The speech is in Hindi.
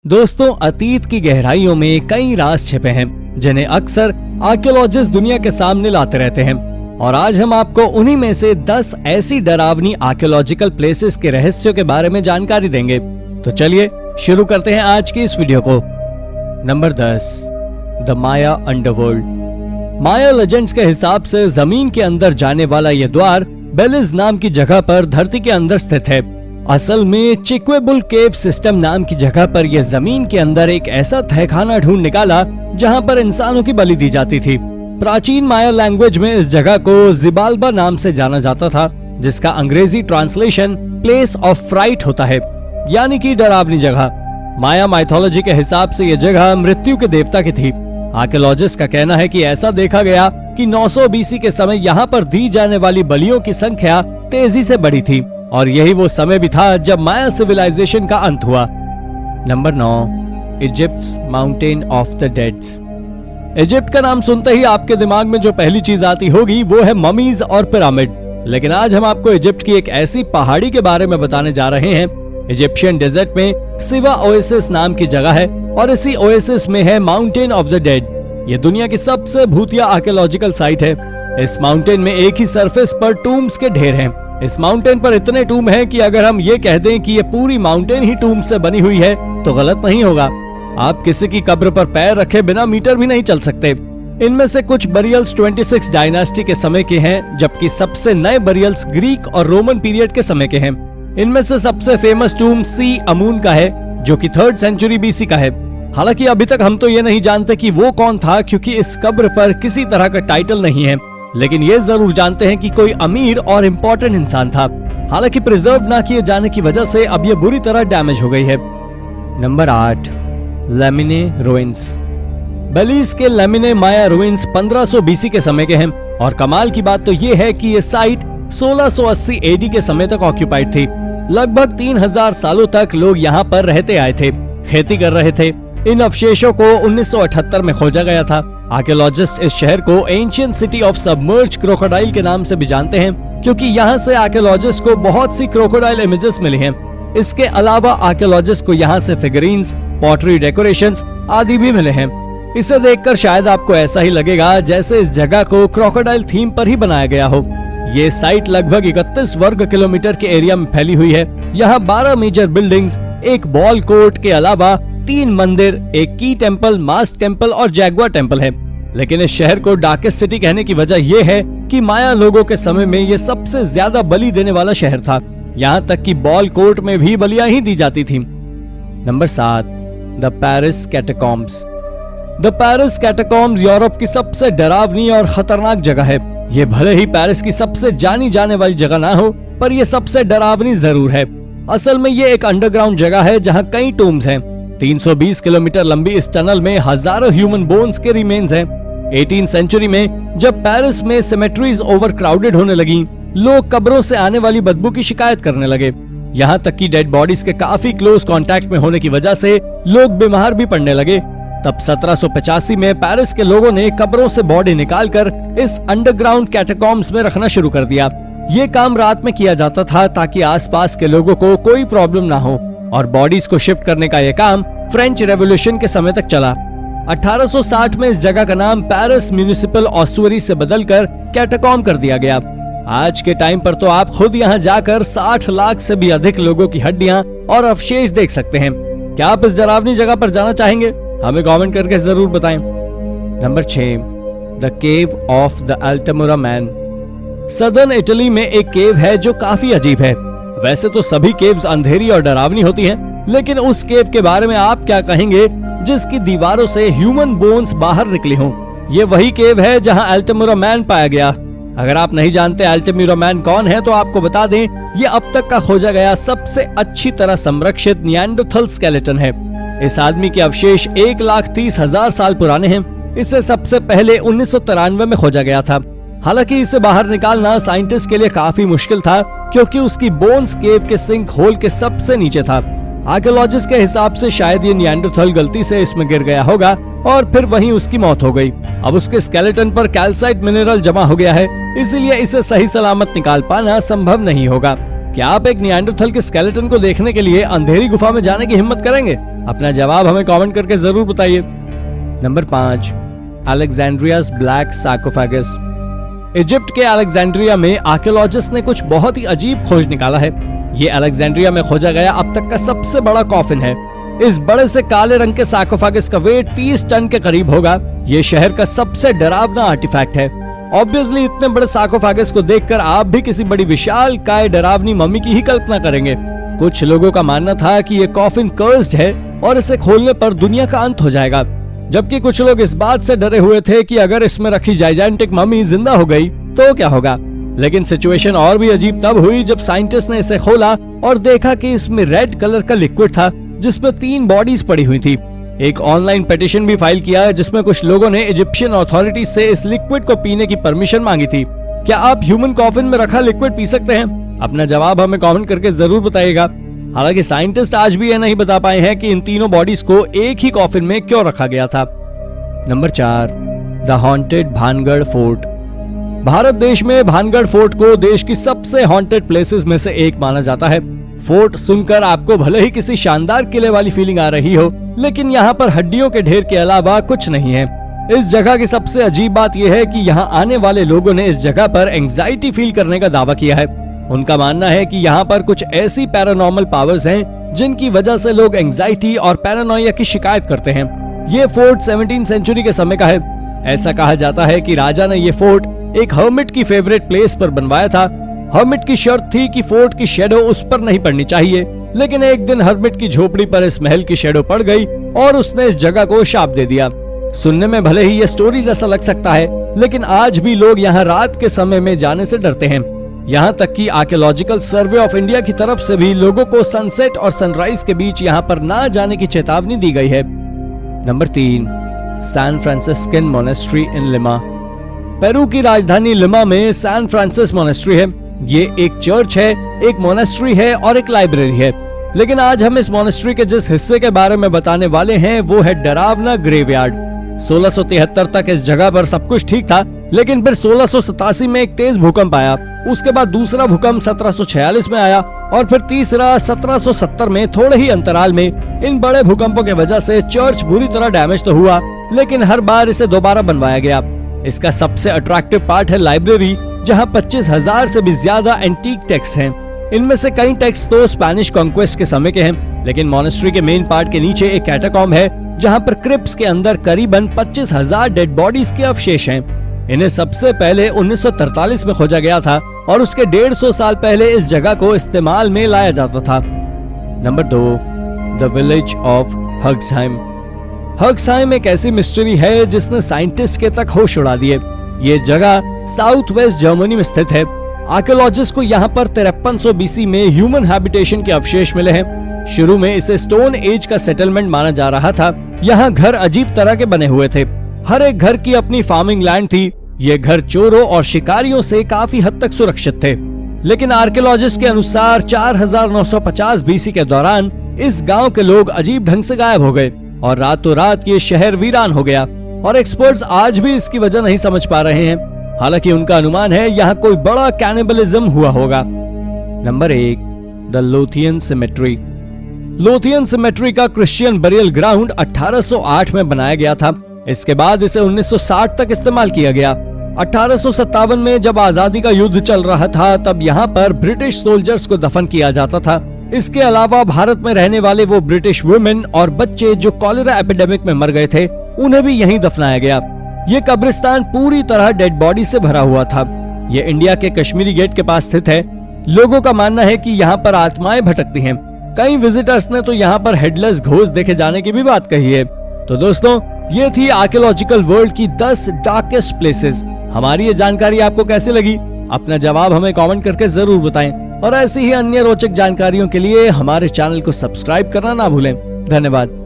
दोस्तों, अतीत की गहराइयों में कई राज छिपे हैं जिन्हें अक्सर आर्कियोलॉजिस्ट दुनिया के सामने लाते रहते हैं। और आज हम आपको उन्हीं में से 10 ऐसी डरावनी आर्कियोलॉजिकल प्लेसेस के रहस्यों के बारे में जानकारी देंगे। तो चलिए शुरू करते हैं आज की इस वीडियो को। Number 10, the Maya underworld. Maya legends के हिसाब से जमीन के अंदर जाने वाला यह द्वार बेलिज नाम की जगह पर धरती के अंदर स्थित है। असल में चिक्वेबुल केव सिस्टम नाम की जगह पर यह जमीन के अंदर एक ऐसा तहखाना ढूंढ निकाला जहां पर इंसानों की बलि दी जाती थी। प्राचीन माया लैंग्वेज में इस जगह को जिबाल्बा नाम से जाना जाता था, जिसका अंग्रेजी ट्रांसलेशन प्लेस ऑफ फ्राइट होता है, यानी कि डरावनी जगह। माया माइथोलॉजी के हिसाब से यह जगह मृत्यु के देवता की थी। आर्कियोलॉजिस्ट का कहना है कि ऐसा देखा गया कि 900 बीसी के समय यहाँ पर दी जाने वाली बलियों की संख्या तेजी से बढ़ी थी और यही वो समय भी था जब माया सिविलाइजेशन का अंत हुआ। Number 9, Egypt's mountain of the dead's. Egypt का नाम सुनते ही आपके दिमाग में जो पहली चीज आती होगी वो है ममीज और पिरामिड। लेकिन आज हम आपको इजिप्ट की एक ऐसी पहाड़ी के बारे में बताने जा रहे हैं। इजिप्शियन डेजर्ट में सिवा ओएसिस नाम की जगह है और इसी ओएसिस में है माउंटेन ऑफ द डेड। ये दुनिया की सबसे भूतिया आर्कियोलॉजिकल साइट है। इस माउंटेन में एक ही सरफेस पर टूम्स के ढेर हैं। इस माउंटेन पर इतने टूम हैं कि अगर हम ये कह दें कि ये पूरी माउंटेन ही टूम से बनी हुई है तो गलत नहीं होगा। आप किसी की कब्र पर पैर रखे बिना मीटर भी नहीं चल सकते। इनमें से कुछ बरियल्स 26 डायनास्टी के समय के हैं, जबकि सबसे नए बरियल्स ग्रीक और रोमन पीरियड के समय के हैं। इनमें से सबसे फेमस टूम सी अमून का है, जो कि 3rd सेंचुरी बीसी का है। हालांकि अभी तक हम तो ये नहीं जानते कि वो कौन था, क्योंकि इस कब्र पर किसी तरह का टाइटल नहीं है। लेकिन ये जरूर जानते हैं कि कोई अमीर और इम्पोर्टेंट इंसान था। हालांकि प्रिजर्व ना किए जाने की वजह से अब ये बुरी तरह डैमेज हो गई है। Number 8, लेमिने ruins. बेलीज के लेमिने माया रुइंस 1500 बीसी के समय के हैं और कमाल की बात तो ये है कि ये साइट 1680 एडी के समय तक ऑक्यूपाइड थी। लगभग 3000 सालों तक लोग यहाँ पर रहते आए थे, खेती कर रहे थे। इन अवशेषों को 1978 में खोजा गया था। आर्कियोलॉजिस्ट इस शहर को ancient city of submerged crocodile के नाम से भी जानते हैं, क्योंकि यहाँ से आर्कियोलॉजिस्ट को बहुत सी क्रोकोडाइल इमेजेस मिली हैं। इसके अलावा आर्कियोलॉजिस्ट को यहाँ से फिगरीन्स, पॉटरी डेकोरेशंस आदि भी मिले हैं। इसे देखकर शायद आपको ऐसा ही लगेगा जैसे इस जगह को क्रोकोडाइल थीम पर ही बनाया गया हो। ये साइट लगभग 31 वर्ग किलोमीटर के एरिया में फैली हुई है। यहाँ 12 मेजर बिल्डिंग्स, एक बॉल कोर्ट के अलावा 3 मंदिर, एक की टेम्पल, मास्ट टेम्पल और जैगुआर टेम्पल है। लेकिन इस शहर को डार्केस्ट सिटी कहने की वजह यह है कि माया लोगों के समय में ये सबसे ज्यादा बलि देने वाला शहर था। यहाँ तक कि बॉल कोर्ट में भी बलियां ही दी जाती थी। Number 7, the Paris catacombs. The Paris catacombs Europe की सबसे डरावनी और खतरनाक जगह है। ये भले ही पेरिस की सबसे जानी जाने वाली जगह ना हो, पर यह सबसे डरावनी जरूर है। असल में ये एक अंडरग्राउंड जगह है जहाँ कई टूम्स हैं। 320 किलोमीटर लंबी इस टनल में हजारों ह्यूमन बोन्स के रिमेन्स हैं। 18th सेंचुरी में जब पेरिस में सिमेट्रीज ओवरक्राउडेड होने लगी, लोग कब्रों से आने वाली बदबू की शिकायत करने लगे। यहाँ तक कि डेड बॉडीज के काफी क्लोज कांटेक्ट में होने की वजह से लोग बीमार भी पड़ने लगे। तब 1785 में पेरिस के लोगों ने कब्रों से बॉडी निकालकर इस अंडरग्राउंड कैटाकॉम्ब्स में रखना शुरू कर दिया। ये काम रात में किया जाता था ताकि आसपास के लोगों को कोई प्रॉब्लम ना हो, और बॉडीज को शिफ्ट करने का यह काम फ्रेंच रेवोल्यूशन के समय तक चला। 1860 में इस जगह का नाम पेरिस म्यूनिसिपल ऑस्सुअरी से बदलकर कैटाकॉम्ब कर दिया गया। आज के टाइम पर तो आप खुद यहाँ जाकर 60 लाख से भी अधिक लोगों की हड्डियां और अवशेष देख सकते हैं। क्या आप इस डरावनी जगह पर जाना चाहेंगे? हमें कमेंट करके जरूर बताएं। Number 6, the cave of the Altamura man. Southern Italy में एक केव है जो काफी अजीब है। वैसे तो सभी केव्स अंधेरी और डरावनी होती हैं, लेकिन उस केव के बारे में आप क्या कहेंगे जिसकी दीवारों से ह्यूमन बोन्स बाहर निकली हों? ये वही केव है जहां अल्टामुरा मैन पाया गया। अगर आप नहीं जानते अल्टामुरा मैन कौन है तो आपको बता दें, ये अब तक का खोजा गया सबसे अच्छी तरह संरक्षित निएंडरथल स्केलेटन है। इस आदमी के अवशेष 1,30,000 साल पुराने हैं। इसे सबसे पहले 1993 में खोजा गया था। हालांकि इसे बाहर निकालना साइंटिस्ट के लिए काफी मुश्किल था, क्योंकि उसकी बोन्स केव के सिंक होल के सबसे नीचे था। आर्कियोलॉजिस्ट के हिसाब से शायद ये निएंडरथल गलती से इसमें गिर गया होगा और फिर वहीं उसकी मौत हो गई। अब उसके स्केलेटन पर कैल्साइट मिनरल जमा हो गया है, इसीलिए इसे सही सलामत निकाल पाना संभव नहीं होगा। क्या आप एक निएंडरथल के स्केलेटन को देखने के लिए अंधेरी गुफा में जाने की हिम्मत करेंगे? अपना जवाब हमें कमेंट करके जरूर बताइए। Number 5, Alexandria's black sarcophagus. Egypt के अलेक्जेंड्रिया में आर्कियोलॉजिस्ट ने कुछ बहुत ही अजीब खोज निकाला है। ये अलेक्जेंड्रिया में खोजा गया अब तक का सबसे बड़ा कॉफिन है। इस बड़े से काले रंग के सार्कोफेगस का वेट 30 टन के करीब होगा। ये शहर का सबसे डरावना आर्टिफैक्ट है। ऑब्वियसली इतने बड़े सार्कोफेगस को देखकर आप भी किसी बड़ी विशाल काय डरावनी मम्मी की ही कल्पना करेंगे। कुछ लोगों का मानना था कि ये कॉफिन कर्स्ड है और इसे खोलने पर दुनिया का अंत हो जाएगा, जबकि कुछ लोग इस बात से डरे हुए थे कि अगर इसमें रखी जाइजेंटिक मम्मी जिंदा हो गई तो क्या होगा। लेकिन सिचुएशन और भी अजीब तब हुई जब साइंटिस्ट ने इसे खोला और देखा कि इसमें रेड कलर का लिक्विड था जिसमें 3 बॉडीज पड़ी हुई थी। एक ऑनलाइन पिटीशन भी फाइल किया जिसमें कुछ लोगों ने इजिप्शियन अथॉरिटीज से इस लिक्विड को पीने की परमिशन मांगी थी। क्या आप ह्यूमन कॉफिन में रखा लिक्विड पी सकते हैं? अपना जवाब हमें कमेंट करके जरूर बताइएगा। हालांकि साइंटिस्ट आज भी यह नहीं बता पाए हैं कि इन तीनों बॉडीज को एक ही कॉफिन में क्यों रखा गया था। Number 4, the haunted Bhangarh fort. Bharat देश में भानगढ़ फोर्ट को देश की सबसे हॉन्टेड प्लेसेस में से एक माना जाता है। फोर्ट सुनकर आपको भले ही किसी शानदार किले वाली फीलिंग आ रही हो, लेकिन यहाँ पर हड्डियों के ढेर के अलावा कुछ नहीं है। इस जगह की सबसे अजीब बात यह है कि यहाँ आने वाले लोगों ने इस जगह पर एंजाइटी फील करने का दावा किया है। उनका मानना है कि यहाँ पर कुछ ऐसी पैरानॉर्मल पावर्स हैं जिनकी वजह से लोग एंजाइटी और पैरानोया की शिकायत करते हैं। ये फोर्ट 17वीं सेंचुरी के समय का है। ऐसा कहा जाता है कि राजा ने ये फोर्ट एक हर्मिट की फेवरेट प्लेस पर बनवाया था। हर्मिट की शर्त थी कि फोर्ट की शेडो उस पर नहीं पड़नी चाहिए, लेकिन एक दिन हर्मिट की झोपड़ी पर इस महल की शेडो पड़ गई और उसने इस जगह को शाप दे दिया। सुनने में भले ही ये स्टोरी जैसा लग सकता है, लेकिन आज भी लोग यहाँ रात के समय में जाने से डरते हैं। यहाँ तक कि आर्कियोलॉजिकल सर्वे ऑफ इंडिया की तरफ से भी लोगों को सनसेट और सनराइज के बीच यहाँ पर ना जाने की चेतावनी दी गई है। Number 3, San Franciscan monastery in Lima. Peru की राजधानी लिमा में सैन फ्रांसिस मोनेस्ट्री है। ये एक चर्च है, एक मोनेस्ट्री है और एक लाइब्रेरी है। लेकिन आज हम इस मोनेस्ट्री के जिस हिस्से के बारे में बताने वाले हैं वो है डरावना ग्रेवयार्ड। 1673 तक इस जगह पर सब कुछ ठीक था, लेकिन फिर 1687 में एक तेज भूकंप आया। उसके बाद दूसरा भूकंप 1746 में आया और फिर तीसरा 1770 में। थोड़े ही अंतराल में इन बड़े भूकंपों की वजह से चर्च बुरी तरह डैमेज तो हुआ, लेकिन हर बार इसे दोबारा बनवाया गया। इसका सबसे अट्रैक्टिव पार्ट है लाइब्रेरी, जहां 25,000 से भी ज्यादा एंटीक टेक्स्ट हैं। इनमें से कई टेक्स्ट तो स्पेनिश कॉन्क्वेस्ट के समय के हैं, लेकिन मॉनेस्ट्री के मेन पार्ट के नीचे एक कैटाकॉम्ब है जहां पर क्रिप्ट्स के अंदर करीबन 25,000 डेड बॉडीज के अवशेष हैं। इन्हें सबसे पहले 1943 में खोजा गया था और उसके 150 साल पहले इस जगह को इस्तेमाल में लाया जाता था। Number 2, the village of Hugsheim. Hugsheim एक ऐसी मिस्ट्री है जिसने साइंटिस्ट के तक होश उड़ा दिए। ये जगह साउथ वेस्ट जर्मनी में स्थित है। आर्कियोलॉजिस्ट को यहाँ पर 5300 BC में ह्यूमन हैबिटेशन के अवशेष मिले हैं। शुरू में इसे स्टोन एज का सेटलमेंट माना जा रहा था। यहाँ घर अजीब तरह के बने हुए थे। हर एक घर की अपनी फार्मिंग लैंड थी। ये घर चोरों और शिकारियों से काफी हद तक सुरक्षित थे। लेकिन आर्कियोलॉजिस्ट के अनुसार 4950 BC के दौरान इस गांव के लोग अजीब ढंग से गायब हो गए और रातों रात ये शहर वीरान हो गया। और एक्सपर्ट्स आज भी इसकी वजह नहीं समझ पा रहे हैं। हालांकि उनका अनुमान है यहाँ कोई बड़ा कैनिबलिज्म हुआ होगा। Number 1, the Lothian symmetry. Lothian symmetry का क्रिश्चियन बरियल ग्राउंड 1808 में बनाया गया था। इसके बाद इसे 1960 तक इस्तेमाल किया गया। 1857 में जब आजादी का युद्ध चल रहा था तब यहाँ पर ब्रिटिश सोल्जर्स को दफन किया जाता था। इसके अलावा भारत में रहने वाले वो ब्रिटिश वुमेन और बच्चे जो कॉलेरा एपिडेमिक में मर गए थे, उन्हें भी यहीं दफनाया गया। ये कब्रिस्तान पूरी तरह डेड बॉडी से भरा हुआ था। ये इंडिया के कश्मीरी गेट के पास स्थित है। लोगों का मानना है कि यहाँ पर आत्माएं भटकती हैं। कई विजिटर्स ने तो यहाँ पर हेडलेस घोस्ट देखे जाने की भी बात कही है। तो दोस्तों, ये थी आर्कियोलॉजिकल वर्ल्ड की 10 डार्केस्ट प्लेसेस। हमारी ये जानकारी आपको कैसी लगी? अपना जवाब हमें कमेंट करके जरूर बताएं और ऐसी ही अन्य रोचक जानकारियों के लिए हमारे चैनल को सब्सक्राइब करना ना भूलें। धन्यवाद।